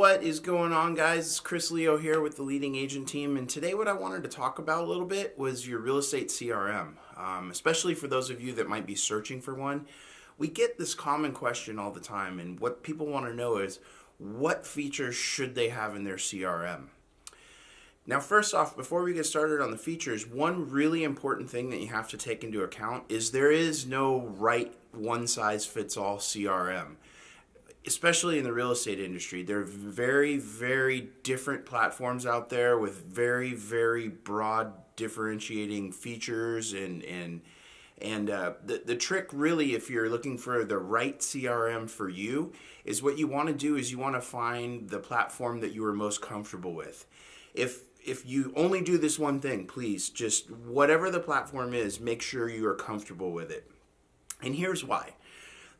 What is going on, guys? It's Chris Leo here with the Leading Agent team, and today what I wanted to talk about a little bit was your real estate CRM, especially for those of you that might be searching for one. We get this common question all the time, and what people want to know is what features should they have in their CRM? Now, first off, before we get started on the features, one really important thing that you have to take into account is there is no right one-size-fits-all CRM. Especially in the real estate industry, there are very, very different platforms out there with very, very broad differentiating features and the trick really, if you're looking for the right CRM for you, is what you want to do is you want to find the platform that you are most comfortable with. If you only do this one thing, please, just whatever the platform is, make sure you are comfortable with it. And here's why.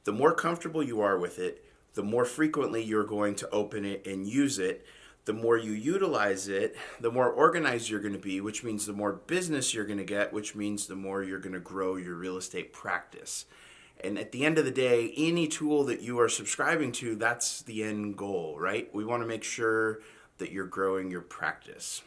The more comfortable you are with it, the more frequently you're going to open it and use it. The more you utilize it, the more organized you're going to be, which means the more business you're going to get, which means the more you're going to grow your real estate practice. And at the end of the day, any tool that you are subscribing to, that's the end goal, right? We want to make sure that you're growing your practice.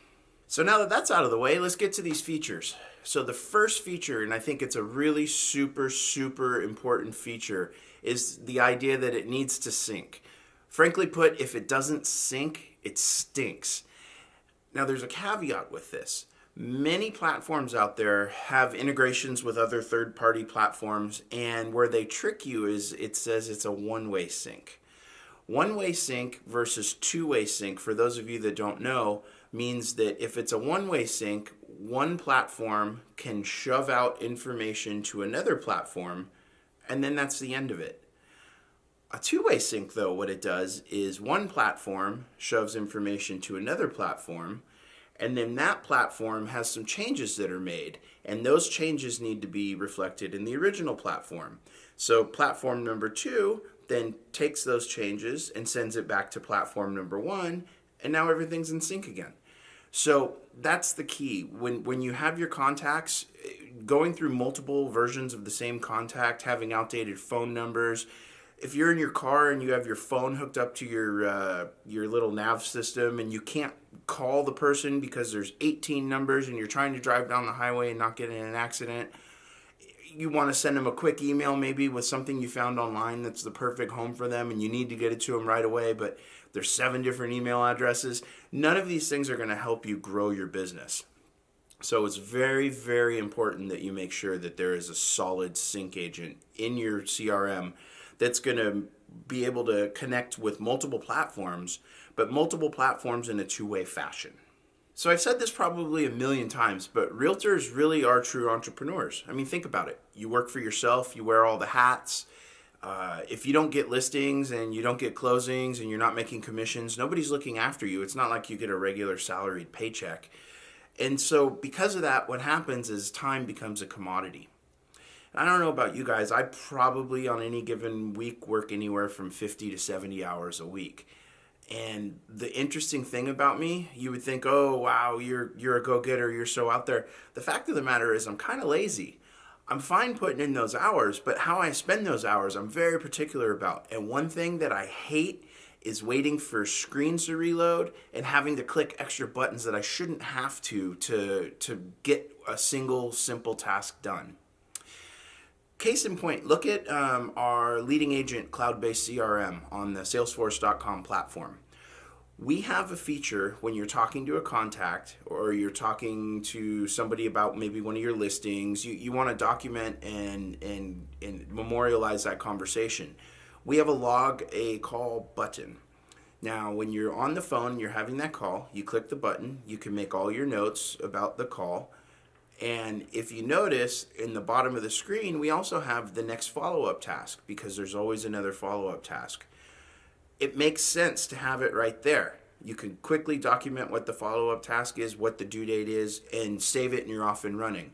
So now that that's out of the way, let's get to these features. So the first feature, and I think it's a really super, super important feature, is the idea that it needs to sync. Frankly put, if it doesn't sync, it stinks. Now there's a caveat with this. Many platforms out there have integrations with other third-party platforms, and where they trick you is it says it's a one-way sync. One-way sync versus two-way sync, for those of you that don't know, means that if it's a one-way sync, one platform can shove out information to another platform, and then that's the end of it. A two-way sync, though, what it does is one platform shoves information to another platform, and then that platform has some changes that are made, and those changes need to be reflected in the original platform. So platform number 2 then takes those changes and sends it back to platform number 1, and now everything's in sync again. So that's the key. When you have your contacts, going through multiple versions of the same contact, having outdated phone numbers. If you're in your car and you have your phone hooked up to your little nav system and you can't call the person because there's 18 numbers and you're trying to drive down the highway and not get in an accident, you want to send them a quick email maybe with something you found online that's the perfect home for them and you need to get it to them right away, but there's 7 different email addresses. None of these things are going to help you grow your business. So it's very, very important that you make sure that there is a solid sync agent in your CRM that's going to be able to connect with multiple platforms, but multiple platforms in a two-way fashion. So I've said this probably a million times, but realtors really are true entrepreneurs. I mean, think about it. You work for yourself, you wear all the hats. If you don't get listings and you don't get closings and you're not making commissions, nobody's looking after you. It's not like you get a regular salaried paycheck. And so because of that, what happens is time becomes a commodity. I don't know about you guys, I probably on any given week work anywhere from 50 to 70 hours a week. And the interesting thing about me, you would think, oh, wow, you're a go-getter, you're so out there. The fact of the matter is I'm kind of lazy. I'm fine putting in those hours, but how I spend those hours, I'm very particular about. And one thing that I hate is waiting for screens to reload and having to click extra buttons that I shouldn't have to get a single simple task done. Case in point, look at our LeadingAgent cloud-based CRM on the Salesforce.com platform. We have a feature when you're talking to a contact or you're talking to somebody about maybe one of your listings, you want to document and memorialize that conversation. We have a log a call button. Now, when you're on the phone and you're having that call, you click the button, you can make all your notes about the call. And if you notice, in the bottom of the screen, we also have the next follow-up task because there's always another follow-up task. It makes sense to have it right there. You can quickly document what the follow-up task is, what the due date is, and save it and you're off and running.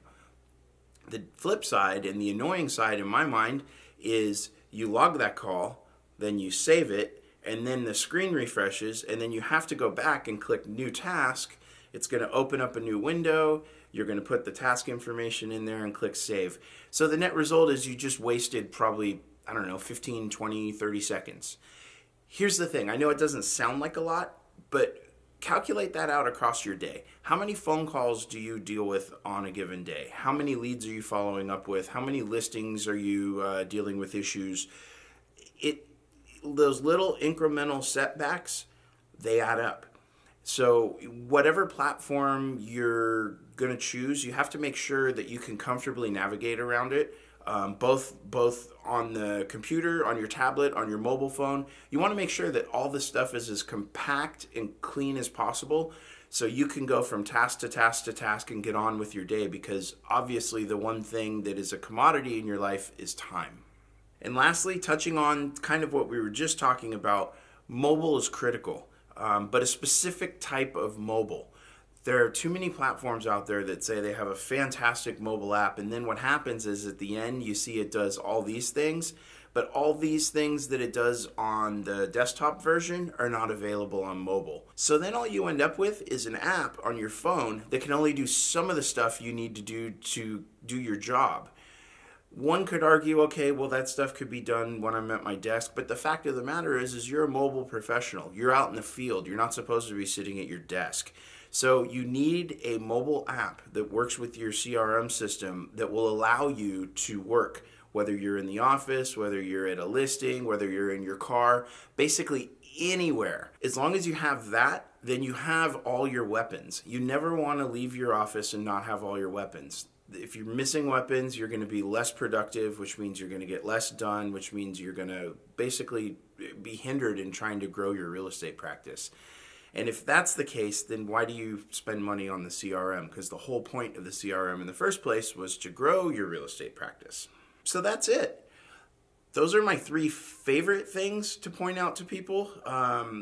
The flip side and the annoying side in my mind is you log that call, then you save it, and then the screen refreshes, and then you have to go back and click new task. It's going to open up a new window. You're going to put the task information in there and click save. So the net result is you just wasted probably, 15, 20, 30 seconds. Here's the thing. I know it doesn't sound like a lot, but calculate that out across your day. How many phone calls do you deal with on a given day? How many leads are you following up with? How many listings are you dealing with issues? Those little incremental setbacks, they add up. So whatever platform you're going to choose, you have to make sure that you can comfortably navigate around it, both on the computer, on your tablet, on your mobile phone. You want to make sure that all this stuff is as compact and clean as possible so you can go from task to task to task and get on with your day, because obviously the one thing that is a commodity in your life is time. And lastly, touching on kind of what we were just talking about, mobile is critical, but a specific type of mobile. There are too many platforms out there that say they have a fantastic mobile app, and then what happens is at the end you see it does all these things, but all these things that it does on the desktop version are not available on mobile. So then all you end up with is an app on your phone that can only do some of the stuff you need to do your job. One could argue, okay, well, that stuff could be done when I'm at my desk, but the fact of the matter is you're a mobile professional. You're out in the field. You're not supposed to be sitting at your desk. So you need a mobile app that works with your CRM system that will allow you to work, whether you're in the office, whether you're at a listing, whether you're in your car, basically anywhere. As long as you have that, then you have all your weapons. You never want to leave your office and not have all your weapons. If you're missing weapons, you're going to be less productive, which means you're going to get less done, which means you're going to basically be hindered in trying to grow your real estate practice. And if that's the case, then why do you spend money on the CRM? Because the whole point of the CRM in the first place was to grow your real estate practice. So that's it. Those are my 3 favorite things to point out to people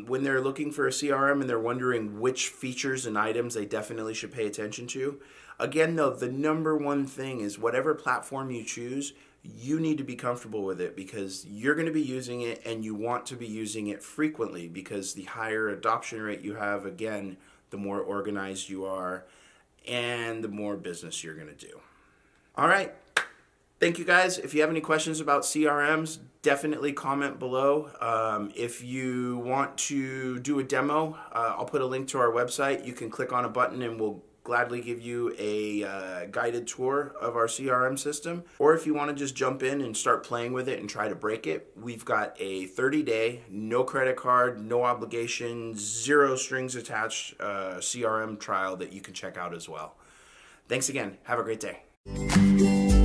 when they're looking for a CRM and they're wondering which features and items they definitely should pay attention to. Again, though, the number one thing is whatever platform you choose, you need to be comfortable with it, because you're going to be using it and you want to be using it frequently, because the higher adoption rate you have, again, the more organized you are and the more business you're going to do. All right. Thank you, guys. If you have any questions about CRMs, definitely comment below. If you want to do a demo, I'll put a link to our website. You can click on a button and we'll gladly give you a guided tour of our CRM system. Or if you want to just jump in and start playing with it and try to break it, we've got a 30-day, no credit card, no obligation, 0 strings attached CRM trial that you can check out as well. Thanks again. Have a great day.